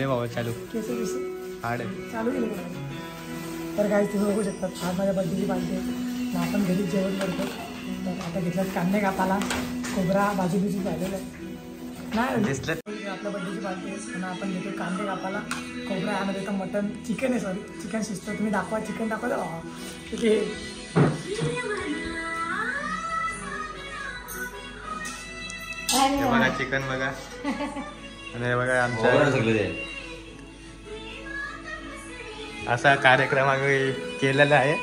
झाले बाबा चालू केस हाड चालू केले. तर काय तुम्ही बघू शकता आज माझ्या बर्थडेची पार्टी आहे. आपण घरीच जेवण करतो. तर आता घेतलं कांदे कापाला खोबरा भाजी बिजी झालेलं आहे नाही दिसलं. आपल्या बर्थडेची पार्टी आहे आणि आपण घेतो कांदे कापाला खोबरा आणि देतो मटन चिकन आहे सॉरी चिकन शिजतं. तुम्ही दाखवा चिकन दाखवा तर ठीक आहे. बघा चिकन बघा आणि बघा आमच्या सगळे असा कार्यक्रम आम्ही केलेला आहे.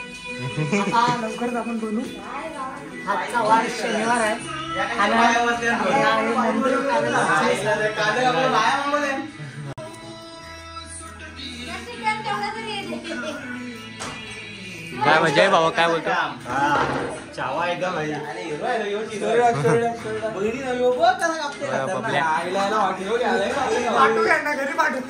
लवकरच आपण बोलू. आजचा वार शनिवार आहे काय म्हणजे बाबा काय बोलतो चावा एकदम घरी पाठवू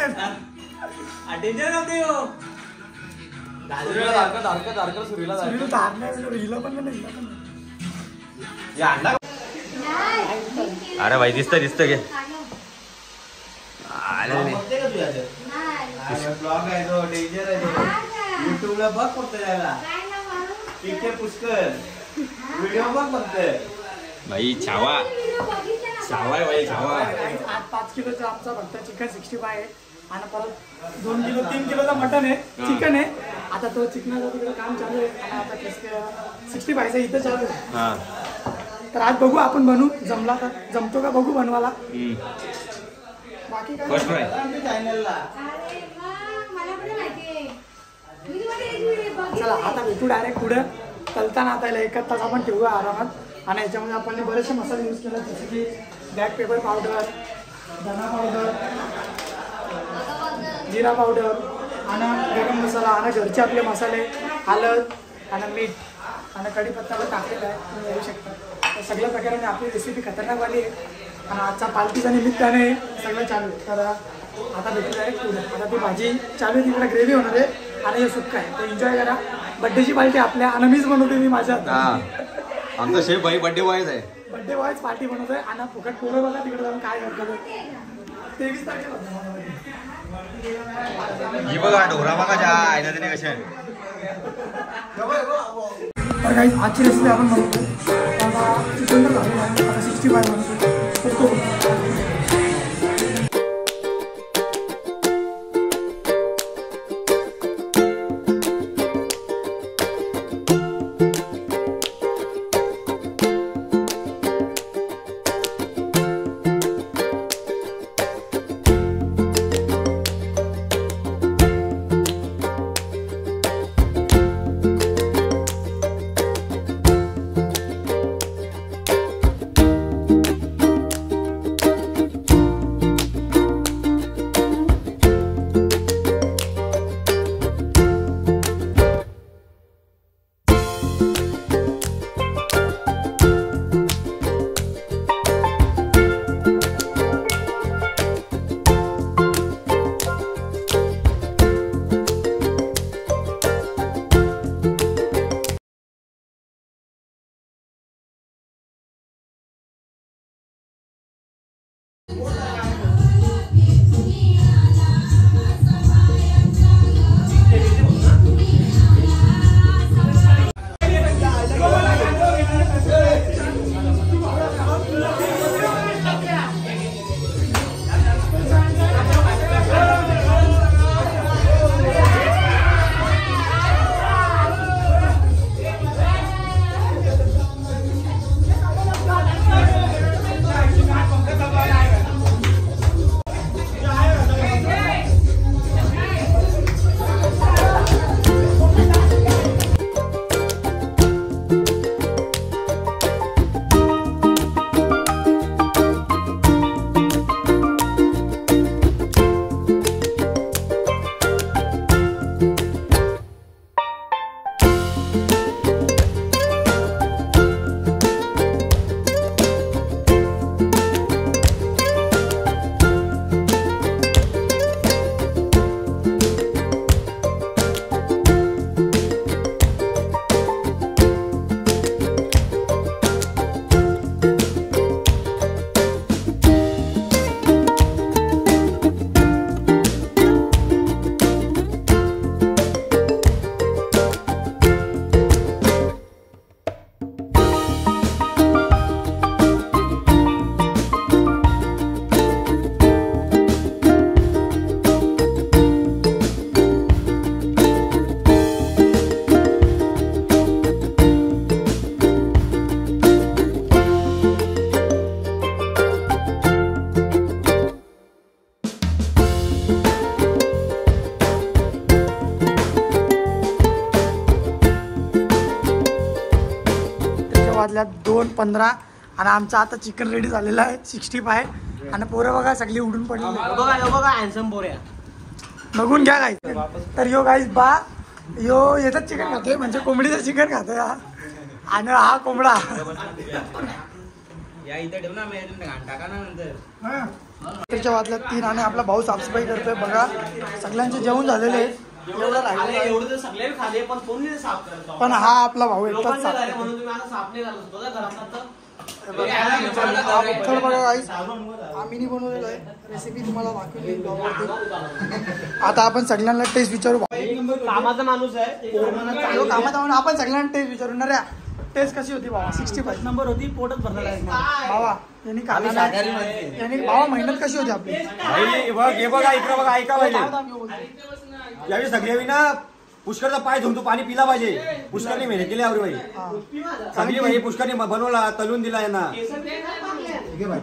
अरे भाई दिसत घे ब्लॉग आहे तो डेंजर आहे. युट्यूबला बघ फक्त त्याला तिथे पुष्कर व्हिडिओ बघ फक्त भाई छावा चावा आहे भाई चावा. आज 5 किलोचा आमचा फक्त चिकन 65 आहे आणि परत 2 किलो 3 किलोचा मटन आहे चिकन आहे. आता तो चिकनाचं तिकडे काम चालू आहे आणि आता 65चा इथं चालू आहे. तर आज बघू आपण बनवू जमला तर जमतो का बघू बनवायला. बाकी काय चॅनलला चला आता भेटू डायरेक्ट पुढे चलताना. आता 1 तास आपण ठेवूया आरामात आणि याच्यामध्ये आपण बरेचसे मसाले यूज केले जसे की ब्लॅक पेपर पावडर धना पावडर जिरा पावडर आणि गरम मसाला आणि घरचे आपले मसाले हळद आणि मीठ आणि कढीपत्ता पण टाकलेला आहे तुम्ही बघू शकता. तर सगळ्या प्रकाराने आपली रेसिपी खतरनाकवाली आहे आणि आजचा पार्टीच्या निमित्ताने सगळं चालू आहे. तर आता भेटू डायरेक्ट पुढे. आता ती भाजी चालू आहे तिकडे ग्रेव्ही होणार आहे आणि हे सुक्का आहे. तर एन्जॉय करा. बड्डेची पार्टी आपल्या आणि मीच बनवते मी माझ्या आमचा शेफ भाई बर्थडे बॉयच आहे. बड्डे बॉयच पार्टी बनवतोय आणि फुकट पोरं बघा तिकडे जाऊन काय करतो. 23 तारखेला ही बघा डोरा बघा ज्या आहे ना त्याने कसे तर काही आजची रेसिपी आपण बनवतो. आता चिकन तर झालेलं आहे. आता 65 बनवतो. वाजल्यात 2:15 आणि आमचं आता चिकन रेडी झालेलं आहे 65 आणि पोरं बघा सगळी उडून पडली बघा हँडसम पोऱ्या बघून घ्या गाईस. तर यो गाईस बा यो येतात चिकन खातोय म्हणजे कोंबडीचं चिकन खातोय हा आणि हा कोंबडा या इथे ठेव ना टाका ना नंतर. त्याच्या वाजल्यात 3 आणि आपला भाऊ साफसफाई करतोय बघा. सगळ्यांचे जेवण झालेले आहे एवढं राहिलेलं आहे. एवढं तर सगळे खाले पण कोणी नाही साफ करतो. पण हा आपला भाऊ एकटाच लोकांचे साफ झाले करतो. म्हणून तुम्ही आता साफ नाही झालं बघा घरात तर. हा पत्थर बघा गाईस आम्ही बनवलेला आहे. रेसिपी तुम्हाला दाखवली ब्लॉगवरती. आता आपण सगळ्यांना टेस्ट विचारू. कामाचा माणूस आहे. कामात आहोत आपण सगळ्यांना टेस्ट विचारू ना रे. टेस्ट कशी होती बाबा? 65 नंबर होती पोटच भरलेला आहे. बाबा यांनी खाल्ला नाही. यांनी बाबा मेहनत कशी होती आपली? हे बघा इकडं बघा ऐका पाहिजे यावेळी सगळे ना पुष्करचा पाय धुवून तू पाणी पिला पाहिजे. पुष्करने मेहनत केली आवडी बाई सगळी भाई पुष्करने बनवला तलून दिला यांना.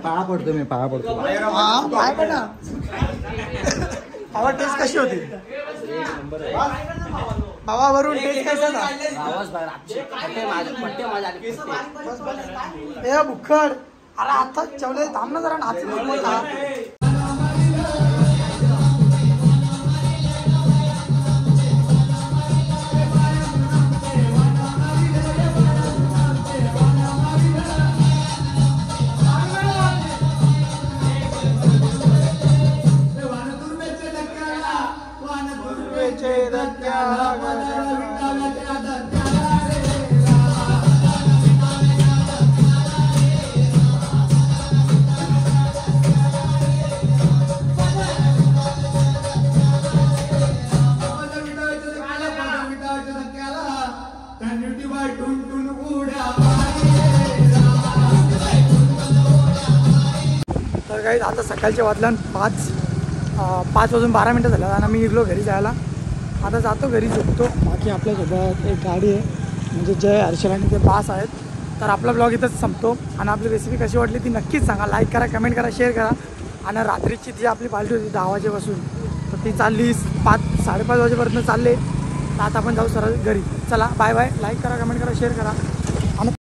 पाया पडतो मी पाया पडतो. हा पाय पण ना बाबा टेस्ट कशी होती? बाबा वरून टेस्ट कसा होता? ए बुक्कड अरे आता चवले थांब ना जरा नाच. तर काही आता सकाळच्या वाजल्या 5:12 झालं आणि मी निघलो घरी जायला. आता जातो घरी झोपतो. बाकी आपल्यासोबत एक गाडी आहे म्हणजे जय हर्षल आणि ते बास आहेत. तर आपला ब्लॉग इथंच संपतो आणि आपली रेसिपी कशी वाटली ती नक्कीच सांगा. लाईक करा, कमेंट करा, शेअर करा. आणि रात्रीची जी आपली पार्टी होती 10 वाजेपासून तर ती चालली 5-5:30 वाजेपर्यंत चालले. तर आता आपण जाऊ सरळ घरी. चला बाय बाय. लाईक करा, कमेंट करा, शेअर करा.